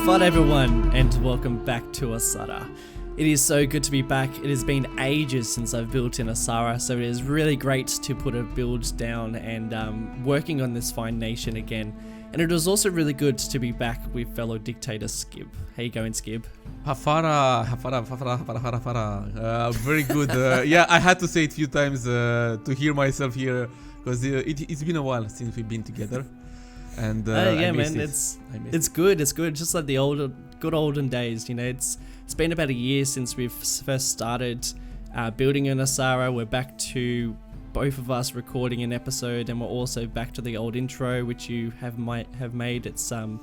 Fun everyone, and welcome back to Osahra. It is so good to be back. It has been ages since I've built in Osahra, so it is really great to put a build down and working on this fine nation again. And it was also really good to be back with fellow dictator Skib. How you going, Skib? Hafara. Very good. Yeah, I had to say it a few times to hear myself here, because it's been a while since we've been together. And yeah, man, it's good. It's good. Just like the good olden days, you know. It's been about a year since we've first started building in Osahra. We're back to both of us recording an episode, and we're also back to the old intro, which you have made. It's a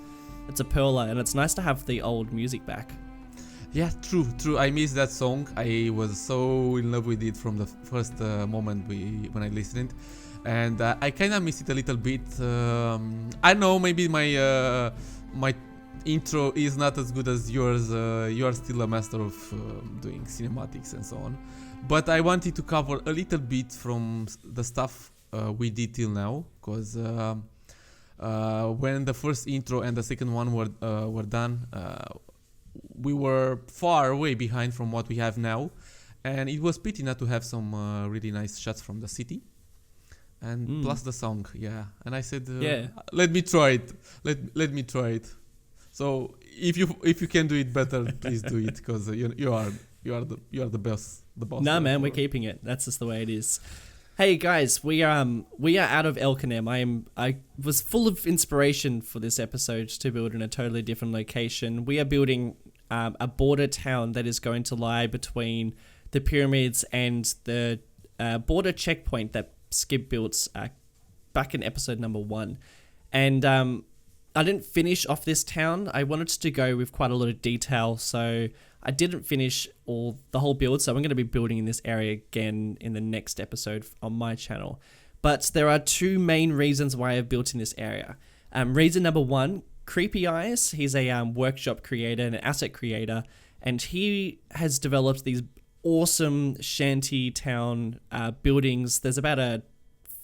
perler, and it's nice to have the old music back. Yeah, true. I miss that song. I was so in love with it from the first moment when I listened. And I kind of miss it a little bit. I know maybe my intro is not as good as yours. You are still a master of doing cinematics and so on. But I wanted to cover a little bit from the stuff we did till now, because when the first intro and the second one were done, we were far way behind from what we have now, and it was pity not to have some really nice shots from the city. And plus the song, yeah. And I said, let me try it. Let me try it. So if you can do it better, please do it, because you are the best, the boss. Nah, man, we're keeping it. That's just the way it is. Hey guys, we are out of Elkenem. I was full of inspiration for this episode to build in a totally different location. We are building a border town that is going to lie between the pyramids and the border checkpoint that Skib built back in episode number 1, and I didn't finish off this town. I wanted to go with quite a lot of detail, so I didn't finish the whole build. So I'm going to be building in this area again in the next episode on my channel. But there are two main reasons why I've built in this area. Reason number 1, Creepy Eyes. He's a workshop creator and an asset creator, and he has developed these awesome shanty town buildings. There's about a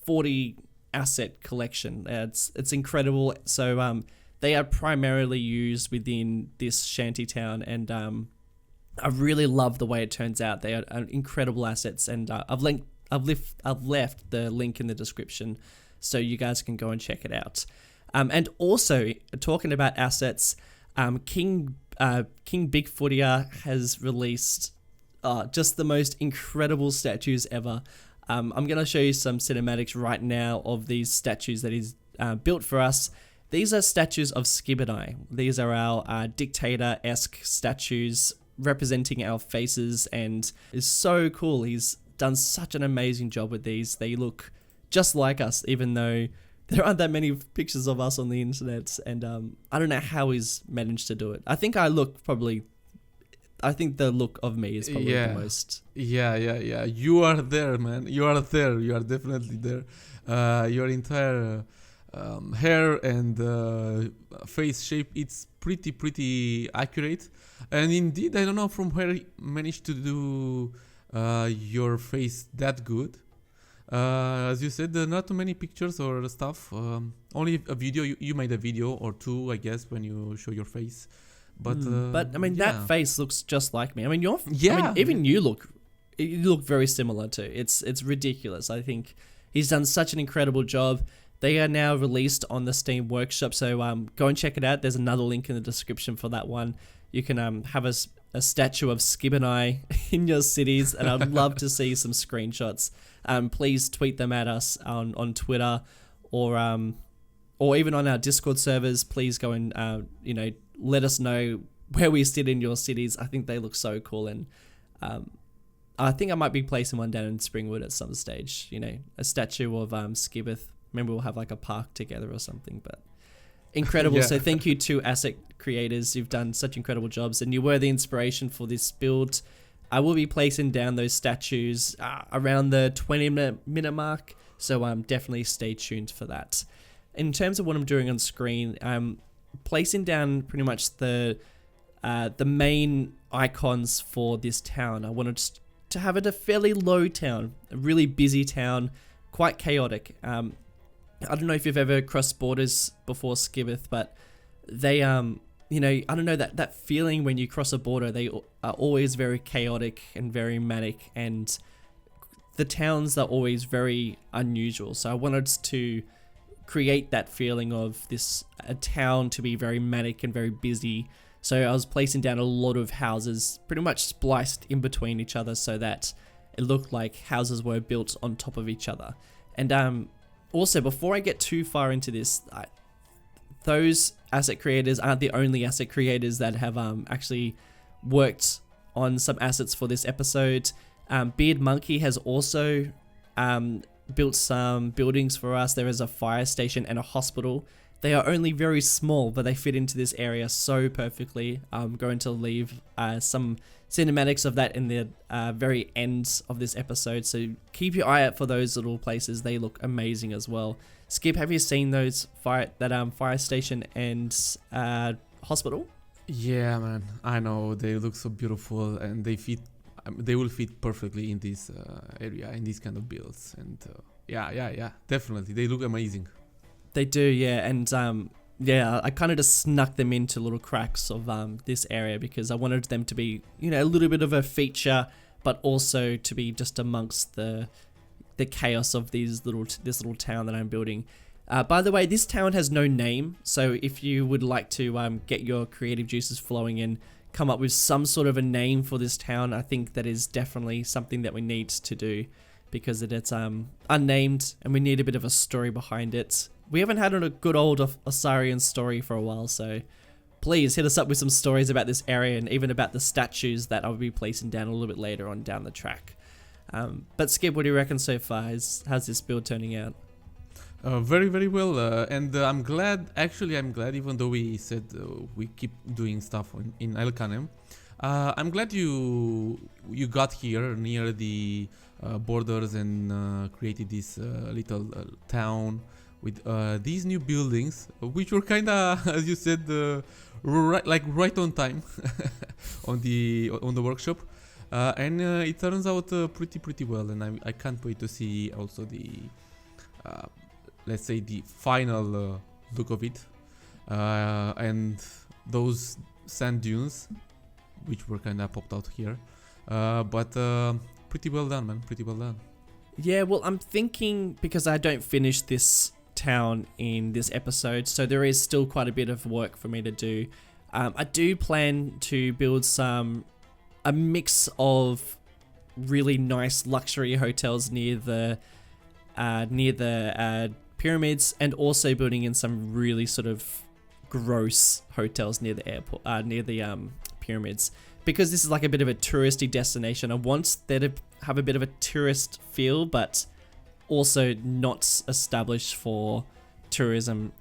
40 asset collection. It's incredible. So they are primarily used within this shanty town, and I really love the way it turns out. They are incredible assets, and I've left the link in the description so you guys can go and check it out. And also, talking about assets, King Bigfootia has released just the most incredible statues ever. I'm going to show you some cinematics right now of these statues that he's built for us. These are statues of Skib and I. These are our dictator-esque statues representing our faces, and it's so cool. He's done such an amazing job with these. They look just like us, even though there aren't that many pictures of us on the internet, and I don't know how he's managed to do it. I think the look of me is probably the most. Yeah. You are there, man. You are there. You are definitely there. Your entire hair and face shape, it's pretty accurate. And indeed, I don't know from where he managed to do your face that good. As you said, not too many pictures or stuff. Only a video. You made a video or two, I guess, when you show your face. But I mean, that face looks just like me. I mean, even you look very similar too. It's ridiculous. I think he's done such an incredible job. They are now released on the Steam Workshop, so go and check it out. There's another link in the description for that one. You can have a statue of Skib and I in your cities, and I'd love to see some screenshots. Please tweet them at us on Twitter, or even on our Discord servers. Please go and let us know where we sit in your cities. I think they look so cool, and I think I might be placing one down in Springwood at some stage. You know, a statue of Skibbeth. Maybe we'll have like a park together or something. But incredible. Yeah. So thank you to asset creators. You've done such incredible jobs, and you were the inspiration for this build. I will be placing down those statues around the 20-minute mark, so definitely stay tuned for that. In terms of what I'm doing on screen, placing down pretty much the main icons for this town. I wanted to have it a fairly low town, a really busy town, quite chaotic. I don't know if you've ever crossed borders before, Skibbeth, but they I don't know, that feeling when you cross a border, they are always very chaotic and very manic, and the towns are always very unusual. So I wanted to create that feeling of a town to be very manic and very busy. So I was placing down a lot of houses pretty much spliced in between each other so that it looked like houses were built on top of each other. And also, before I get too far into this, those asset creators aren't the only asset creators that have actually worked on some assets for this episode. Beard Monkey has also built some buildings for us. There is a fire station and a hospital. They are only very small, but they fit into this area so perfectly. I'm going to leave some cinematics of that in the very end of this episode, so keep your eye out for those little places. They look amazing as well. Skip, have you seen those fire station and hospital? Yeah, man, I know they look so beautiful, and they will fit perfectly in this area, in these kind of builds. And yeah, definitely, they look amazing. They do, yeah, and I kind of just snuck them into little cracks of this area because I wanted them to be, a little bit of a feature, but also to be just amongst the chaos of this little town that I'm building. By the way, this town has no name, so if you would like to get your creative juices flowing and come up with some sort of a name for this town, I think that is definitely something that we need to do, because it's unnamed and we need a bit of a story behind it. We haven't had a good old Osahrian story for a while, so please hit us up with some stories about this area and even about the statues that I'll be placing down a little bit later on down the track. But Skip, what do you reckon so far? How's this build turning out? Very, very well, and I'm glad, even though we said we keep doing stuff in El Canem, I'm glad you got here near the borders and created this little town with these new buildings, which were kinda, as you said, right on time on the workshop, and it turns out pretty well, and I can't wait to see also the let's say the final look of it, and those sand dunes, which were kinda popped out here, but pretty well done, man, pretty well done. Yeah, well, I'm thinking, because I don't finish this town in this episode, so there is still quite a bit of work for me to do. I do plan to build a mix of really nice luxury hotels near the pyramids, and also building in some really sort of gross hotels near the airport, near the pyramids, because this is like a bit of a touristy destination. I want there to have a bit of a tourist feel, but also not established for tourism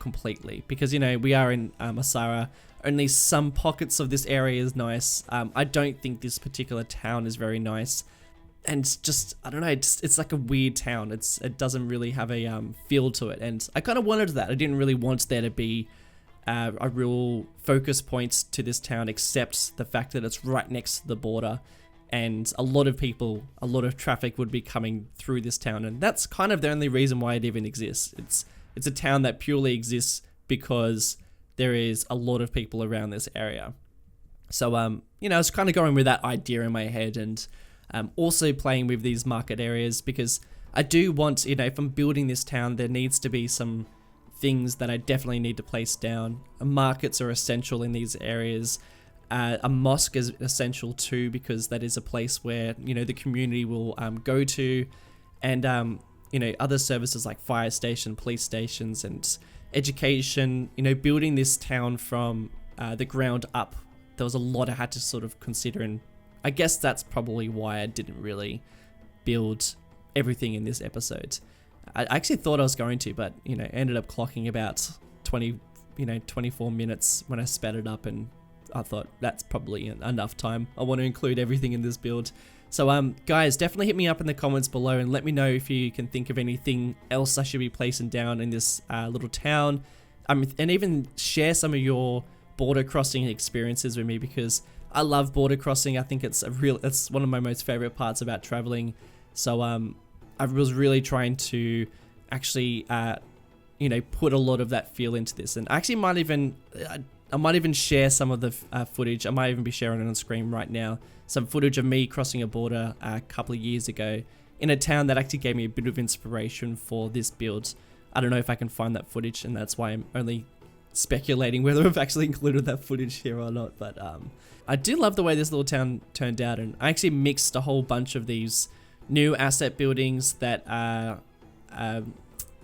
completely, because we are in Osahra. Only some pockets of this area is nice. I don't think this particular town is very nice, and just, I don't know, it's like a weird town. It doesn't really have a feel to it, and I kind of wanted that. I didn't really want there to be a real focus point to this town, except the fact that it's right next to the border, and a lot of traffic would be coming through this town, and that's kind of the only reason why it even exists. It's a town that purely exists because there is a lot of people around this area. So I was kind of going with that idea in my head, and also playing with these market areas, because I do want, if I'm building this town, there needs to be some things that I definitely need to place down. Markets are essential in these areas. A mosque is essential too, because that is a place where the community will go to, and other services like fire station, police stations, and education. Building this town from the ground up, there was a lot I had to sort of consider, and I guess that's probably why I didn't really build everything in this episode. I actually thought I was going to, but ended up clocking about 24 minutes when I sped it up, and I thought that's probably enough time. I want to include everything in this build. So guys, definitely hit me up in the comments below and let me know if you can think of anything else I should be placing down in this little town, and even share some of your border crossing experiences with me, because I love border crossing. I think it's one of my most favorite parts about traveling. So I was really trying to actually put a lot of that feel into this, and I actually might even I might even share some of the footage. I might even be sharing it on screen right now. Some footage of me crossing a border a couple of years ago in a town that actually gave me a bit of inspiration for this build. I don't know if I can find that footage, and that's why I'm only speculating whether I've actually included that footage here or not. But I do love the way this little town turned out, and I actually mixed a whole bunch of these new asset buildings that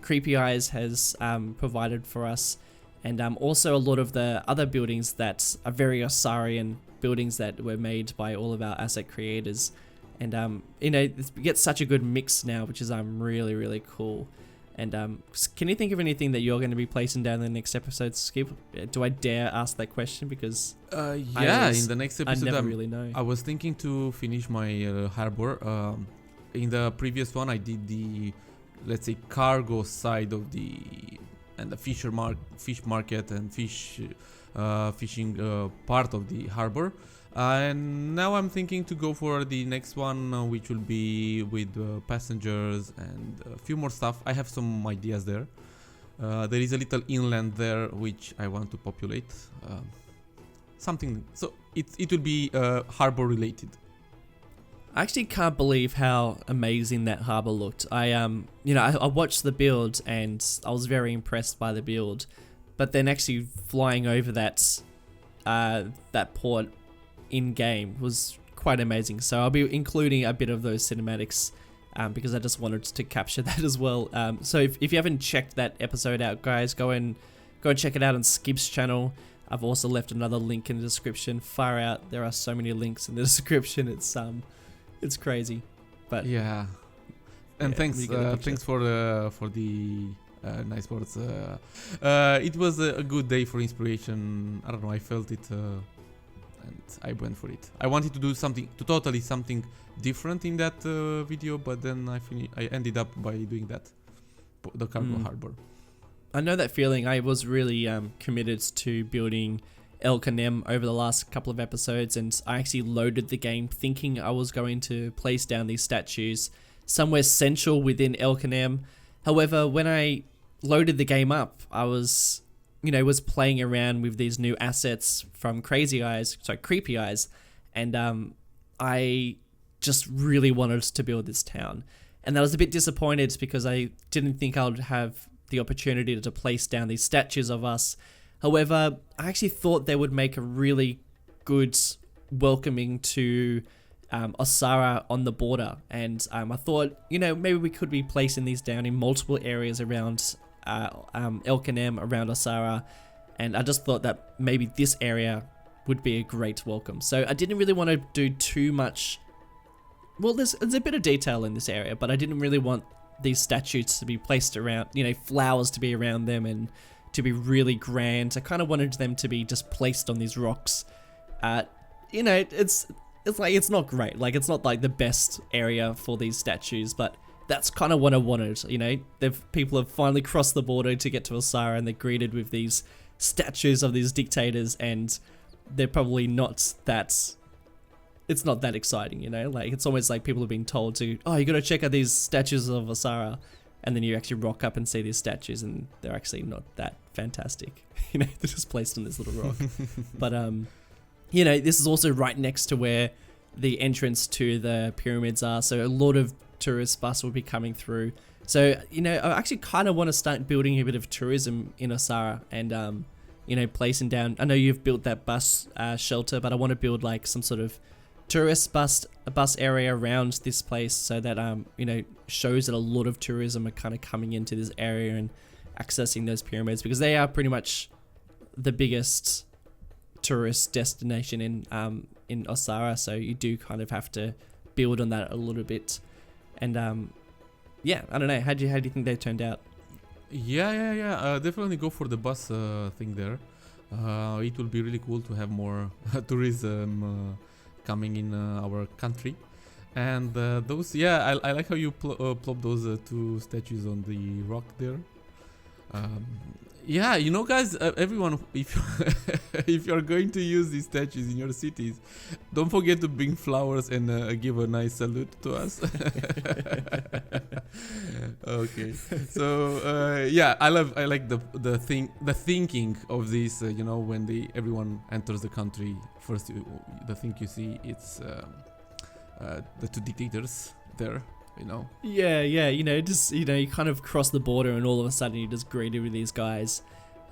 Creepy Eyes has provided for us, and also a lot of the other buildings that are very Osahrian buildings that were made by all of our asset creators. And you know, we get such a good mix now, which is really, really cool. And can you think of anything that you're going to be placing down in the next episode, Skip? Do I dare ask that question? Because yeah, in the next episode, I never really know. I was thinking to finish my harbor. In the previous one, I did the, let's say, cargo side of the fish market and fishing part of the harbor. And now I'm thinking to go for the next one, which will be with passengers and a few more stuff. I have some ideas there. There is a little inland there which I want to populate. Something, so it will be harbor related. I actually can't believe how amazing that harbor looked. I watched the build and I was very impressed by the build, but then actually flying over that port in game was quite amazing. So I'll be including a bit of those cinematics because I just wanted to capture that as well. So if you haven't checked that episode out, guys, go and check it out on Skip's channel. I've also left another link in the description. Far out, there are so many links in the description. It's crazy, but yeah. And yeah, thanks for the nice words. It was a good day for inspiration. I don't know, I felt it. And I went for it. I wanted to do something different in that video, but then I ended up by doing that, the cargo harbor. I know that feeling. I was really committed to building El Canem over the last couple of episodes, and I actually loaded the game thinking I was going to place down these statues somewhere central within El Canem. However, when I loaded the game up, I was playing around with these new assets from Creepy Eyes, and I just really wanted to build this town. And I was a bit disappointed because I didn't think I would have the opportunity to place down these statues of us. However, I actually thought they would make a really good welcoming to Osahra on the border, and I thought, maybe we could be placing these down in multiple areas around El Canem, around Osahra, and I just thought that maybe this area would be a great welcome. So I didn't really want to do too much. Well, there's a bit of detail in this area, but I didn't really want these statues to be placed around, flowers to be around them and to be really grand. I kind of wanted them to be just placed on these rocks. It's not great. Like, it's not like the best area for these statues, but that's kind of what I wanted. People have finally crossed the border to get to Osahra, and they're greeted with these statues of these dictators, and they're probably not that. It's not that exciting, Like, it's almost like people have been told to, oh, you got to check out these statues of Osahra, and then you actually rock up and see these statues, and they're actually not that fantastic. They're just placed on this little rock. But this is also right next to where the entrance to the pyramids are, so a lot of tourist bus will be coming through. So, I actually kind of want to start building a bit of tourism in Osahra, and placing down. I know you've built that bus shelter, but I want to build like some sort of tourist bus area around this place, so that shows that a lot of tourism are kind of coming into this area and accessing those pyramids, because they are pretty much the biggest tourist destination in Osahra. So you do kind of have to build on that a little bit. And I don't know. How do you think they turned out? Yeah. Definitely go for the bus thing there. It will be really cool to have more tourism coming in our country. And those, I like how you plop those two statues on the rock there. Guys, everyone, if you're going to use these statues in your cities, don't forget to bring flowers and give a nice salute to us. Okay. So I like the thinking of this. When everyone enters the country, first the thing you see it's the two dictators there. Yeah, just you kind of cross the border and all of a sudden you're just greeted with these guys,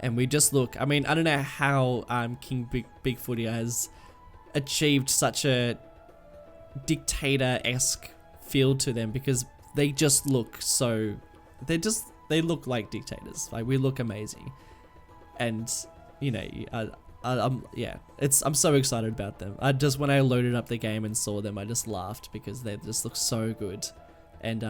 and we just look. I mean, I don't know how King Bigfooty has achieved such a dictator-esque feel to them, because they just look so. They look like dictators. Like, we look amazing, and I'm so excited about them. When I loaded up the game and saw them, I just laughed because they just look so good. And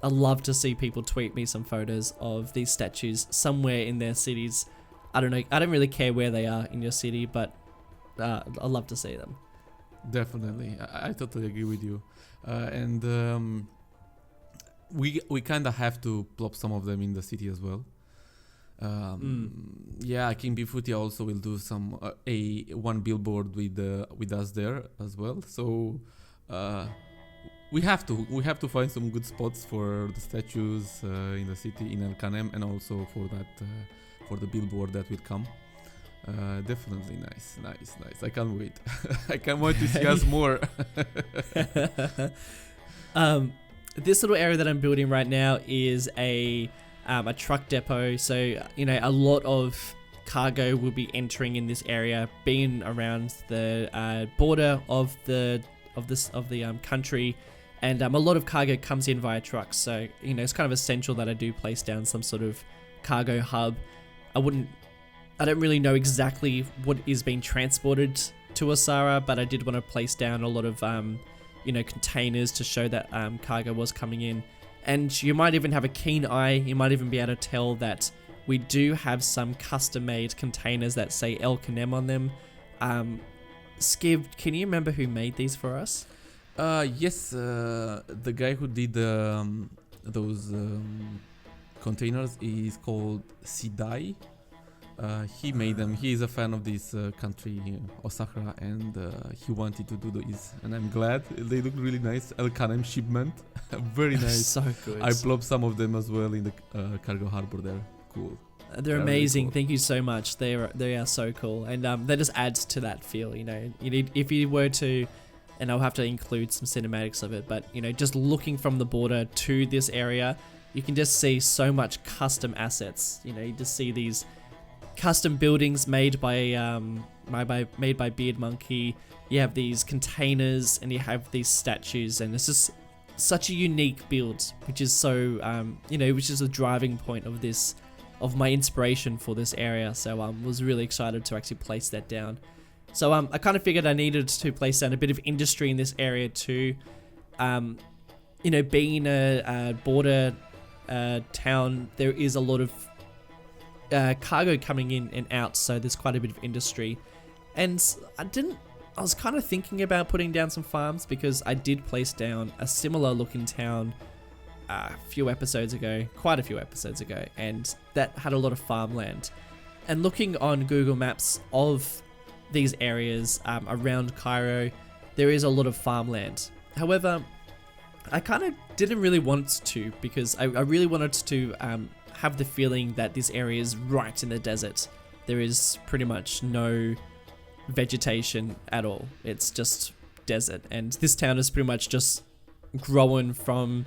I love to see people tweet me some photos of these statues somewhere in their cities. I don't know. I don't really care where they are in your city, but I love to see them. Definitely, I totally agree with you. We kind of have to plop some of them in the city as well. Yeah, King Bigfooty also will do some one billboard with us there as well. So we have to find some good spots for the statues in the city in El Canem, and also for the billboard that will come. Definitely nice. I can't wait. I can't wait to see us more. This little area that I'm building right now is a truck depot. So a lot of cargo will be entering in this area, being around the border of the country, and a lot of cargo comes in via trucks. So it's kind of essential that I do place down some sort of cargo hub. I don't really know exactly what is being transported to Osahra, but I did want to place down a lot of containers to show that cargo was coming in. And you might even have a keen eye. You might even be able to tell that we do have some custom-made containers that say El Canem on them. Skiv, can you remember who made these for us? Yes, the guy who did those containers is called Sidai. He made them. He is a fan of this country, Osahra, and he wanted to do these. And I'm glad they look really nice. El Canem shipment, very nice. So good. I plopped some of them as well in the cargo harbor there. Cool. They're amazing. Really cool. Thank you so much. They are so cool, and that just adds to that feel. If you were to, and I'll have to include some cinematics of it, but just looking from the border to this area, you can just see so much custom assets. You just see these custom buildings made by Beard Monkey. You have these containers and you have these statues, and it's just such a unique build, which is so which is the driving point of my inspiration for this area. So was really excited to actually place that down. So I kind of figured I needed to place down a bit of industry in this area too. Being a border town, there is a lot of cargo coming in and out, so there's quite a bit of industry. And I was kind of thinking about putting down some farms, because I did place down a similar looking town quite a few episodes ago, and that had a lot of farmland. And looking on Google Maps of these areas around Cairo, there is a lot of farmland. However, I kind of didn't really want to, because I really wanted to have the feeling that this area is right in the desert. There is pretty much no vegetation at all. It's just desert, and this town is pretty much just growing from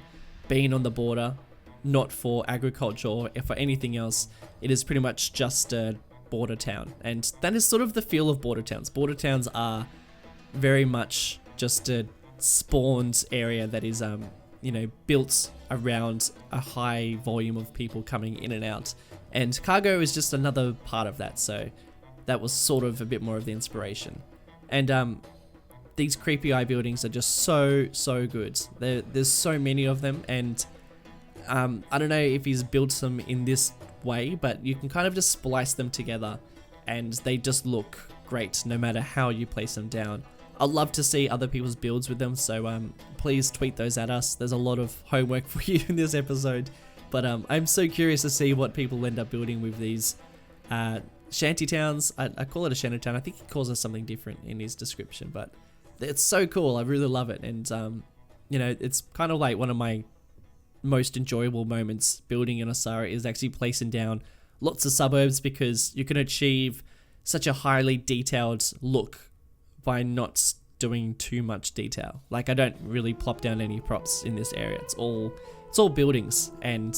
being on the border, not for agriculture or for anything else. It is pretty much just a border town, and that is sort of the feel of border towns. Border towns are very much just a spawned area that is built around a high volume of people coming in and out, and cargo is just another part of that. So that was sort of a bit more of the inspiration. And these creepy eye buildings are just so good. There's so many of them, and I don't know if he's built them in this way, but you can kind of just splice them together and they just look great no matter how you place them down. I'd love to see other people's builds with them, so please tweet those at us. There's a lot of homework for you in this episode, but I'm so curious to see what people end up building with these shanty towns. I call it a shanty town. I think he calls it something different in his description, but it's so cool. I really love it, and it's kind of like one of my most enjoyable moments building in Osahra is actually placing down lots of suburbs, because you can achieve such a highly detailed look by not doing too much detail. Like, I don't really plop down any props in this area. It's all buildings, and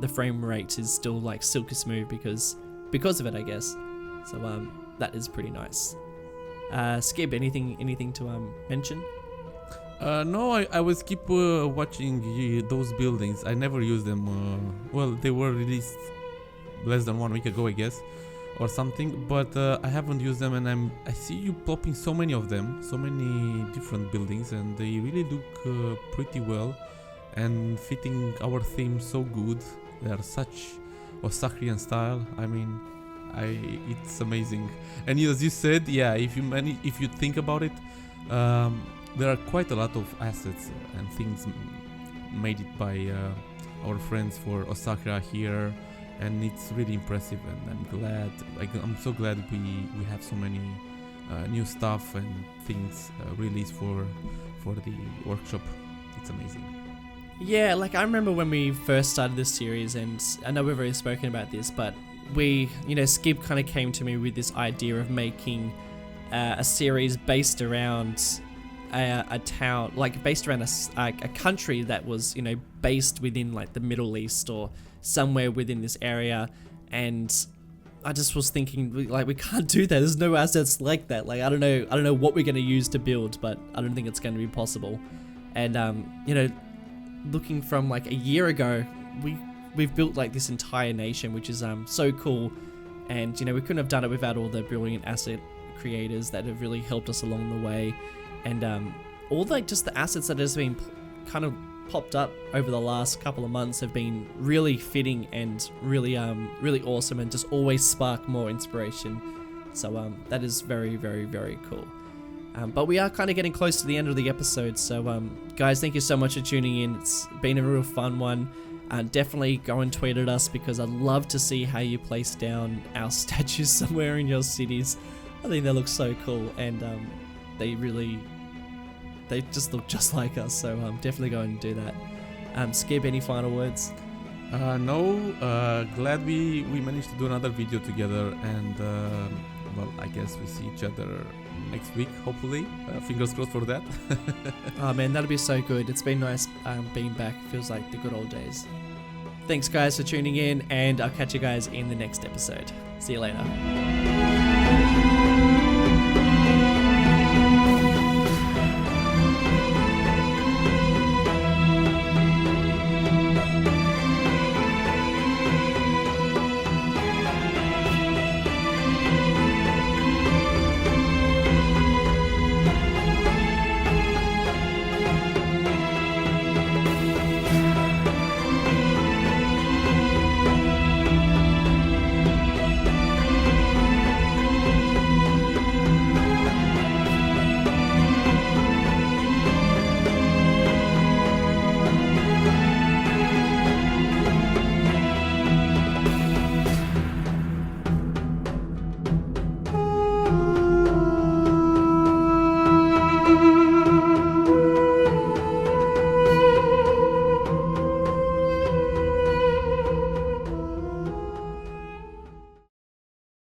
the frame rate is still like silky smooth because of it, I guess. So that is pretty nice. Skib, anything to mention? No, I was keep watching those buildings. I never used them. Well, they were released less than 1 week ago, I guess, or something. But I haven't used them, and I see you plopping so many of them, so many different buildings, and they really look pretty well and fitting our theme so good. They are such Osahrian style. I mean, it's amazing. And as you said, yeah, if you think about it, there are quite a lot of assets and things made it by our friends for Osahra here, and it's really impressive. And I'm so glad we have so many new stuff and things released for the workshop. It's amazing. Yeah, like I remember when we first started this series, and I know we've already spoken about this, but Skib kind of came to me with this idea of making a series based around a town, like based around a country that was, based within like the Middle East or somewhere within this area. And I just was thinking, like, we can't do that. There's no assets like that. Like, I don't know what we're going to use to build, but I don't think it's going to be possible. And, looking from like a year ago, we've built like this entire nation, which is so cool. And, we couldn't have done it without all the brilliant asset creators that have really helped us along the way. And all like just the assets that has been kind of popped up over the last couple of months have been really fitting and really awesome, and just always spark more inspiration. So that is very, very, very cool. But we are kind of getting close to the end of the episode. So guys, thank you so much for tuning in. It's been a real fun one. Definitely go and tweet at us, because I'd love to see how you place down our statues somewhere in your cities. I think they look so cool, and they just look just like us. So definitely go and do that. Skib, any final words? No, glad we managed to do another video together, and well, I guess we see each other next week, hopefully. Fingers crossed for that. Oh man, that'll be so good. It's been nice being back. Feels like the good old days. Thanks guys for tuning in, and I'll catch you guys in the next episode. See you later.